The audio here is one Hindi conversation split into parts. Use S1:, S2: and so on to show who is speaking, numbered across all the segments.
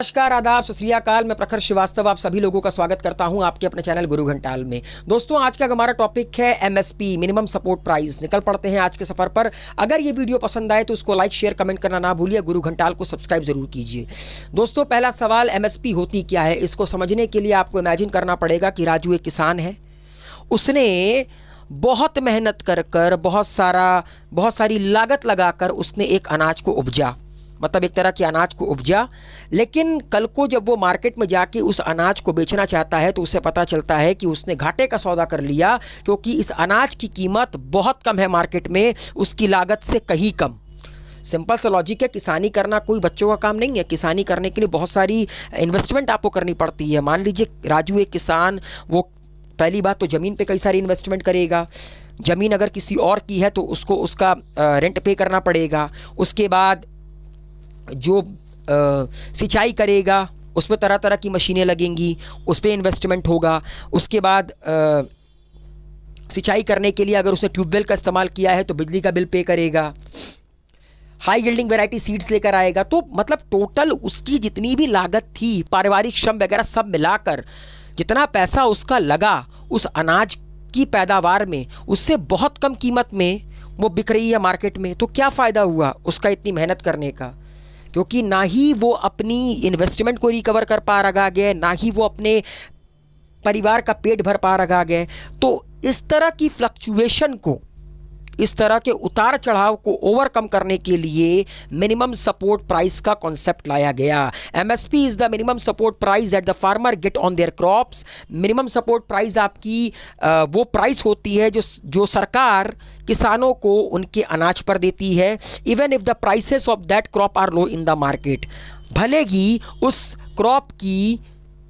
S1: नमस्कार, आदाब, सत श्री अकाल। मैं प्रखर श्रीवास्तव आप सभी लोगों का स्वागत करता हूं आपके अपने चैनल गुरु घंटाल में। दोस्तों, आज का हमारा टॉपिक है एमएसपी, मिनिमम सपोर्ट प्राइस। निकल पड़ते हैं आज के सफर पर। अगर ये वीडियो पसंद आए तो उसको लाइक, शेयर, कमेंट करना ना भूलिए। गुरु घंटाल को सब्सक्राइब जरूर कीजिए। दोस्तों, पहला सवाल, एमएसपी होती क्या है? इसको समझने के लिए आपको इमेजिन करना पड़ेगा कि राजू एक किसान है। उसने बहुत मेहनत कर बहुत सारी लागत लगाकर उसने एक अनाज को उपजा, मतलब एक तरह के अनाज को उपजा। लेकिन कल को जब वो मार्केट में जाके उस अनाज को बेचना चाहता है तो उसे पता चलता है कि उसने घाटे का सौदा कर लिया, क्योंकि इस अनाज की कीमत बहुत कम है मार्केट में, उसकी लागत से कहीं कम। सिंपल सा लॉजिक है, किसानी करना कोई बच्चों का काम नहीं है। किसानी करने के लिए बहुत सारी इन्वेस्टमेंट आपको करनी पड़ती है। मान लीजिए राजू एक किसान, वो पहली बात तो ज़मीन पे कई सारी इन्वेस्टमेंट करेगा। ज़मीन अगर किसी और की है तो उसको उसका रेंट पे करना पड़ेगा। उसके बाद जो सिंचाई करेगा उस पर तरह तरह की मशीनें लगेंगी, उस पर इन्वेस्टमेंट होगा। उसके बाद सिंचाई करने के लिए अगर उसने ट्यूबवेल का इस्तेमाल किया है तो बिजली का बिल पे करेगा। हाई यील्डिंग वैरायटी सीड्स लेकर आएगा। तो मतलब टोटल उसकी जितनी भी लागत थी, पारिवारिक श्रम वगैरह सब मिलाकर जितना पैसा उसका लगा उस अनाज की पैदावार में, उससे बहुत कम कीमत में वो बिक रही है मार्केट में। तो क्या फ़ायदा हुआ उसका इतनी मेहनत करने का? क्योंकि ना ही वो अपनी इन्वेस्टमेंट को रिकवर कर पा रहा है, ना ही वो अपने परिवार का पेट भर पा रहा है। तो इस तरह की फ्लक्चुएशन को, इस तरह के उतार चढ़ाव को ओवरकम करने के लिए मिनिमम सपोर्ट प्राइस का कॉन्सेप्ट लाया गया। MSP is the minimum support price that the farmer get on their crops. Minimum support price आपकी वो प्राइस होती है जो सरकार किसानों को उनके अनाज पर देती है, even if the prices of that crop are low in the market. भले ही उस क्रॉप की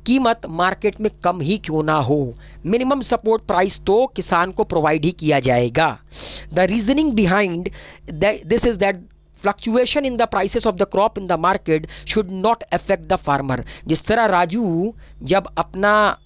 S1: कीमत मार्केट में कम ही क्यों ना हो, मिनिमम सपोर्ट प्राइस तो किसान को प्रोवाइड ही किया जाएगा। The reasoning behind this is that fluctuation in the prices of the crop in the market should not affect the farmer. जिस तरह राजू जब अपना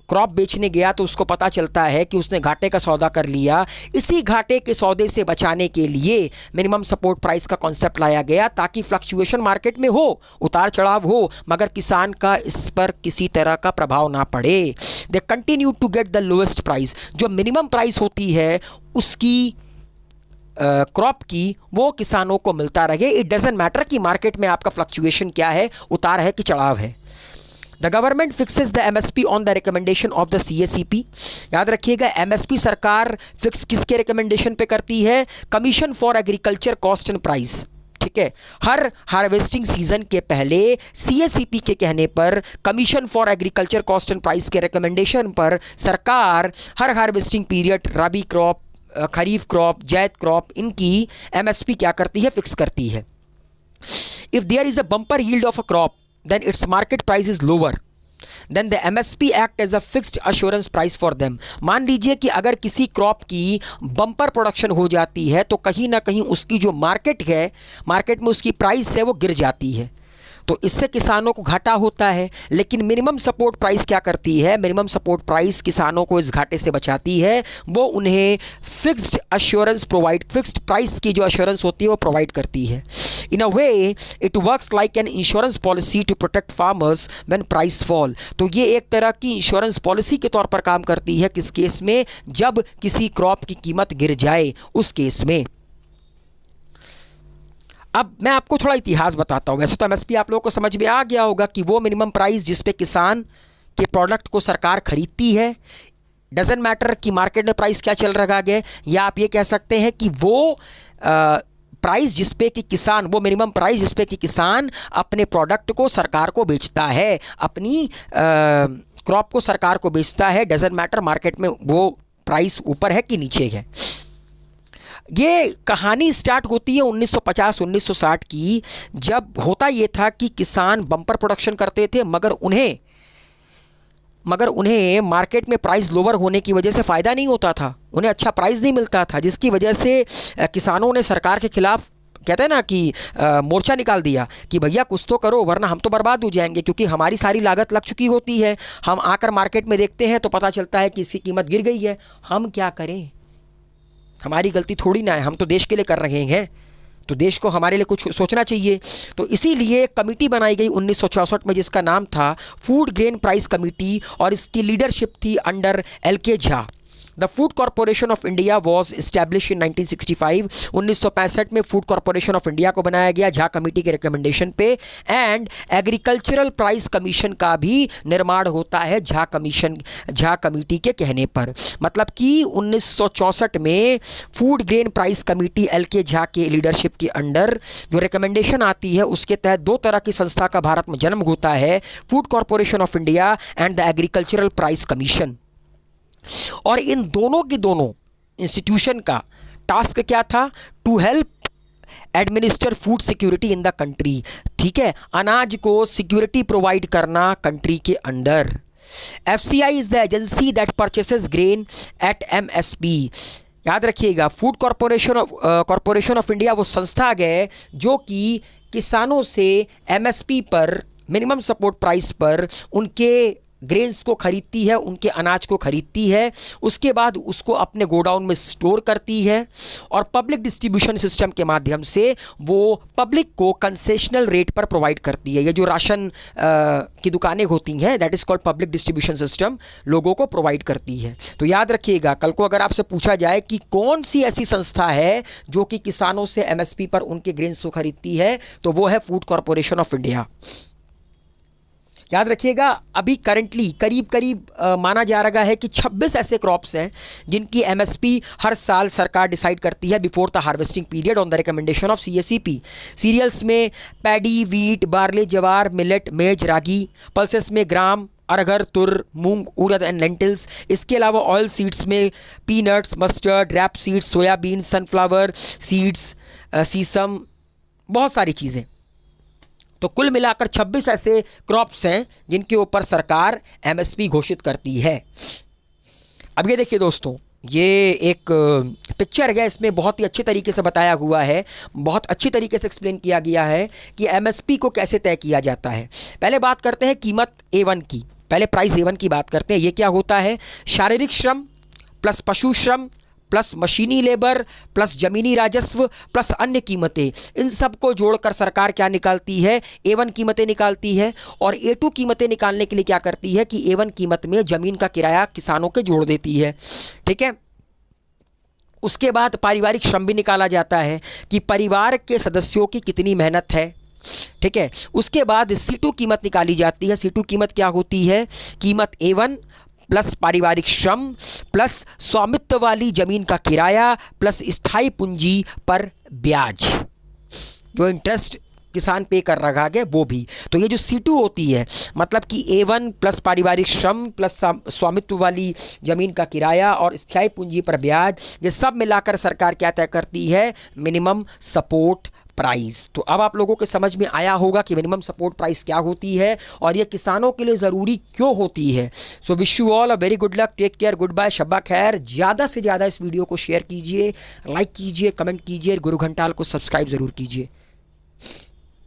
S1: क्रॉप बेचने गया तो उसको पता चलता है कि उसने घाटे का सौदा कर लिया, इसी घाटे के सौदे से बचाने के लिए मिनिमम सपोर्ट प्राइस का कॉन्सेप्ट लाया गया, ताकि फ्लक्चुएशन मार्केट में हो, उतार चढ़ाव हो, मगर किसान का इस पर किसी तरह का प्रभाव ना पड़े। They continue to get the lowest price. जो मिनिमम प्राइस होती है उसकी क्रॉप की, वो किसानों को मिलता रहे। इट डजेंट मैटर कि मार्केट में आपका फ्लक्चुएशन क्या है, उतार है कि चढ़ाव है। The government fixes the MSP on the recommendation of the CACP. याद रखिएगा, एमएसपी सरकार फिक्स किसके रिकमेंडेशन पे करती है? Commission for agriculture cost and price. ठीक है, हर हार्वेस्टिंग सीजन के पहले सीएसीपी के कहने पर, commission for agriculture cost and price के रिकमेंडेशन पर सरकार हर harvesting period, Rabi crop, Kharif crop, Zaid crop, इनकी एमएसपी क्या करती है? फिक्स करती है। If there is a bumper yield of a crop then its market price is lower, then the MSP act as a fixed assurance price for them। मान लीजिए कि अगर किसी क्रॉप की बम्पर प्रोडक्शन हो जाती है तो कहीं ना कहीं उसकी जो मार्केट है, मार्केट में उसकी प्राइस है वो गिर जाती है, तो इससे किसानों को घाटा होता है। लेकिन मिनिमम सपोर्ट प्राइस क्या करती है? मिनिमम सपोर्ट प्राइस किसानों को इस घाटे से बचाती है। वो उन्हें fixed assurance provide, fixed price की जो अश्योरेंस होती है वो प्रोवाइड करती है। In a way it works like an insurance policy to protect farmers when price fall. तो ये एक तरह की इंश्योरेंस पॉलिसी के तौर पर काम करती है। किस केस में? जब किसी क्रॉप की कीमत गिर जाए, उस केस में। अब मैं आपको थोड़ा इतिहास बताता हूँ। वैसे तो एमएसपी आप लोगों को समझ में आ गया होगा कि वो मिनिमम प्राइस जिस पे किसान के प्रोडक्ट को सरकार खरीदती है। डजेंट मैटर कि मार्केट में प्राइस क्या चल रहा है, या आप ये कह सकते हैं कि वो प्राइस जिस पे कि किसान, वो मिनिमम प्राइस जिस पे कि किसान अपने प्रोडक्ट को सरकार को बेचता है, अपनी क्रॉप को सरकार को बेचता है। डजेंट मैटर मार्केट में वो प्राइस ऊपर है कि नीचे है। ये कहानी स्टार्ट होती है 1950-1960 की, जब होता ये था कि किसान बम्पर प्रोडक्शन करते थे, मगर उन्हें मार्केट में प्राइस लोअर होने की वजह से फ़ायदा नहीं होता था, उन्हें अच्छा प्राइस नहीं मिलता था, जिसकी वजह से किसानों ने सरकार के खिलाफ, कहते हैं ना कि मोर्चा निकाल दिया कि भैया कुछ तो करो वरना हम तो बर्बाद हो जाएंगे, क्योंकि हमारी सारी लागत लग चुकी होती है। हम आकर मार्केट में देखते हैं तो पता चलता है कि इसकी कीमत गिर गई है, हम क्या करें? हमारी गलती थोड़ी ना है, हम तो देश के लिए कर रहे हैं। तो देश को हमारे लिए कुछ सोचना चाहिए। तो इसीलिए एक कमेटी बनाई गई 1964 में जिसका नाम था फूड ग्रेन प्राइस कमेटी, और इसकी लीडरशिप थी under LK Jha. The food corporation of India was establish in 1965। 1965 में फूड कॉरपोरेशन ऑफ इंडिया को बनाया गया झा कमेटी के रिकमेंडेशन पे। एंड एग्रीकल्चरल प्राइस कमीशन का भी निर्माण होता है झा कमेटी के कहने पर। मतलब कि 1964 में food grain price committee LK Jha के लीडरशिप के अंडर जो रिकमेंडेशन आती है उसके तहत दो तरह की संस्था का भारत में जन्म होता है, food corporation of India and the agricultural price commission. और इन दोनों की दोनों इंस्टीट्यूशन का टास्क क्या था? To help administer food security in the country. ठीक है, अनाज को सिक्योरिटी प्रोवाइड करना कंट्री के under. FCI is the agency that purchases grain at MSP। याद रखिएगा, फूड कॉरपोरेशन ऑफ इंडिया वो संस्था है जो कि किसानों से MSP पर, मिनिमम सपोर्ट प्राइस पर उनके ग्रेन्स को खरीदती है, उनके अनाज को खरीदती है, उसके बाद उसको अपने गोडाउन में स्टोर करती है और पब्लिक डिस्ट्रीब्यूशन सिस्टम के माध्यम से वो पब्लिक को कंसेशनल रेट पर प्रोवाइड करती है। ये जो राशन की दुकानें होती हैं, that is called public distribution system, लोगों को प्रोवाइड करती है। तो याद रखिएगा, कल को अगर आपसे पूछा जाए कि कौन सी ऐसी संस्था है जो कि किसानों से MSP पर उनके ग्रेन्स को खरीदती है, तो वो है फूड कॉरपोरेशन ऑफ इंडिया। याद रखिएगा, अभी करंटली करीब करीब माना जा रहा है कि 26 ऐसे क्रॉप्स हैं जिनकी MSP हर साल सरकार डिसाइड करती है before the harvesting period on the recommendation of CACP। Cereals में paddy, wheat, barley, jowar, millet, maize, ragi. Pulses में ग्राम, अरहर, तुर, मूंग, उड़द एंड लेंटिल्स। इसके अलावा ऑयल सीड्स में peanuts, mustard, rape seeds, soybean, sunflower seeds, sesame, बहुत सारी चीज़ें। तो कुल मिलाकर 26 ऐसे क्रॉप्स हैं जिनके ऊपर सरकार MSP घोषित करती है। अब ये देखिए दोस्तों, ये एक पिक्चर है, इसमें बहुत ही अच्छे तरीके से बताया हुआ है, बहुत अच्छी तरीके से एक्सप्लेन किया गया है कि MSP को कैसे तय किया जाता है। पहले बात करते हैं कीमत A1 की, पहले प्राइस A1 की बात करते हैं। ये क्या होता है? शारीरिक श्रम प्लस पशु श्रम प्लस मशीनी लेबर प्लस जमीनी राजस्व प्लस अन्य कीमतें, इन सब को जोड़कर सरकार क्या निकालती है? A1 कीमतें निकालती है। और A2 कीमतें निकालने के लिए क्या करती है कि A1 कीमत में ज़मीन का किराया किसानों के जोड़ देती है। ठीक है, उसके बाद पारिवारिक श्रम भी निकाला जाता है कि परिवार के सदस्यों की कितनी मेहनत है। ठीक है, उसके बाद C2 कीमत निकाली जाती है। C2 कीमत क्या होती है? कीमत A1 प्लस पारिवारिक श्रम प्लस स्वामित्व वाली जमीन का किराया प्लस स्थायी पूंजी पर ब्याज, जो इंटरेस्ट किसान पे कर रहा है वो भी। तो ये जो C2 होती है, मतलब कि A1 प्लस पारिवारिक श्रम प्लस स्वामित्व वाली ज़मीन का किराया और स्थायी पूंजी पर ब्याज, ये सब मिलाकर सरकार क्या तय करती है? Minimum support price. तो अब आप लोगों के समझ में आया होगा कि मिनिमम सपोर्ट प्राइस क्या होती है और ये किसानों के लिए ज़रूरी क्यों होती है। So wish you all a very good luck, take care, good bye, शब्बा खैर। ज़्यादा से ज़्यादा इस वीडियो को शेयर कीजिए, लाइक कीजिए, कमेंट कीजिए, गुरु घंटाल को सब्सक्राइब ज़रूर कीजिए।